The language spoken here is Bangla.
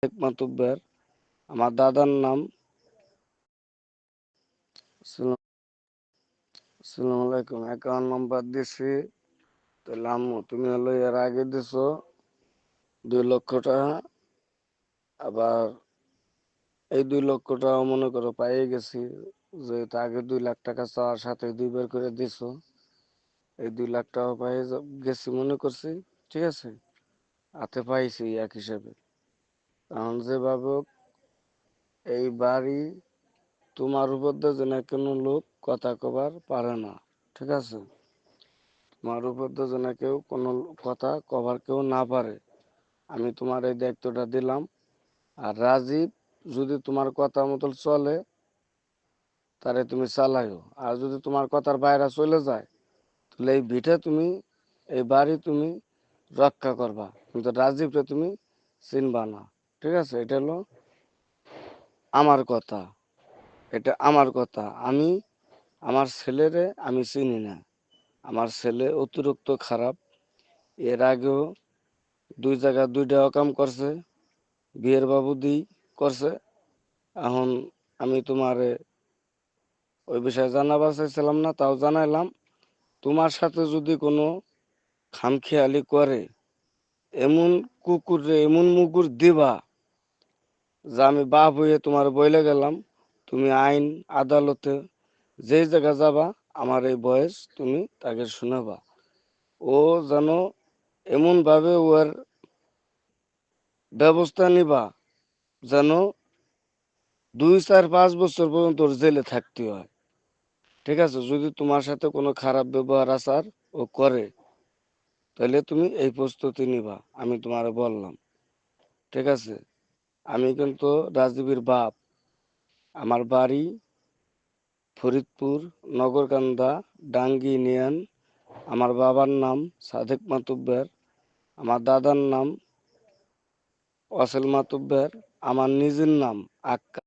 শেখ মাতুব্বর। আমার দাদার নাম আসসালামু আলাইকুম। অ্যাকাউন্ট নাম্বার দিছি। তাহলে আম্মু তুমি হলো এর আগে দিছো 2 লক্ষ টাকা, আবার এই 2 লক্ষ টাকা মনে করো পাইয়ে গেছি। যেহেতু আগে 2 লাখ টাকা চাওয়ার সাথে 2 বার করে দিছো, এই 2 লাখ টাকা পাইয়ে গেছি মনে করছি। ঠিক আছে, হাতে পাইছি এক হিসাবে। কারণ যেভাবে হোক এই বাড়ি তোমার উপর দিয়ে যেন কোনো লোক কথা কবার পারে না। ঠিক আছে, তোমার উপর দিয়ে যেন কেউ কোনো কথা কবার কেউ না পারে, আমি তোমার এই দায়িত্বটা দিলাম। আর রাজীব যদি তোমার কথা মতো চলে তারে তুমি চালাইও, আর যদি তোমার কথার বাইরে চলে যায় তাহলে এই ভিটে তুমি, এই বাড়ি তুমি রক্ষা করবা, কিন্তু রাজীবকে তুমি চিনবা না। ঠিক আছে, এটা হলো আমার কথা, এটা আমার কথা। আমি আমার ছেলেরে আমি চিনি না, আমার ছেলে অতিরিক্ত খারাপ। এর আগেও 2 জায়গায় 2টা অকাম করছে, বিয়ের বাবুদি করছে। এখন আমি তোমারে ওই বিষয়ে জানাবার চাইছিলাম না, তাও জানাইলাম। তোমার সাথে যদি কোনো খামখেয়ালি করে, এমন কুকুরে এমন মুগুর দিবা যা আমি বাপ হয়ে তোমার বইলে গেলাম। তুমি আইন আদালতে যেই জায়গা যাবা, আমার এই বয়স তুমি তাকে শোনাবা। ও যেন এমন ভাবে ওর ব্যবস্থা নিবা যেন 2, 4, 5 বছর পর্যন্ত ওর জেলে থাকতে হয়। ঠিক আছে, যদি তোমার সাথে কোনো খারাপ ব্যবহার আচার ও করে তাহলে তুমি এই প্রস্তুতি নিবা, আমি তোমারে বললাম। ঠিক আছে, আমি কিন্তু রাজীবের বাপ। আমার বাড়ি ফরিদপুর, নগরকান্দা, ডাঙ্গি ইউনিয়ন। আমার বাবার নাম সাদেক মাতুব্বর, আমার দাদার নাম অসেল মাতুব্বর, আমার নিজের নাম আক্কা।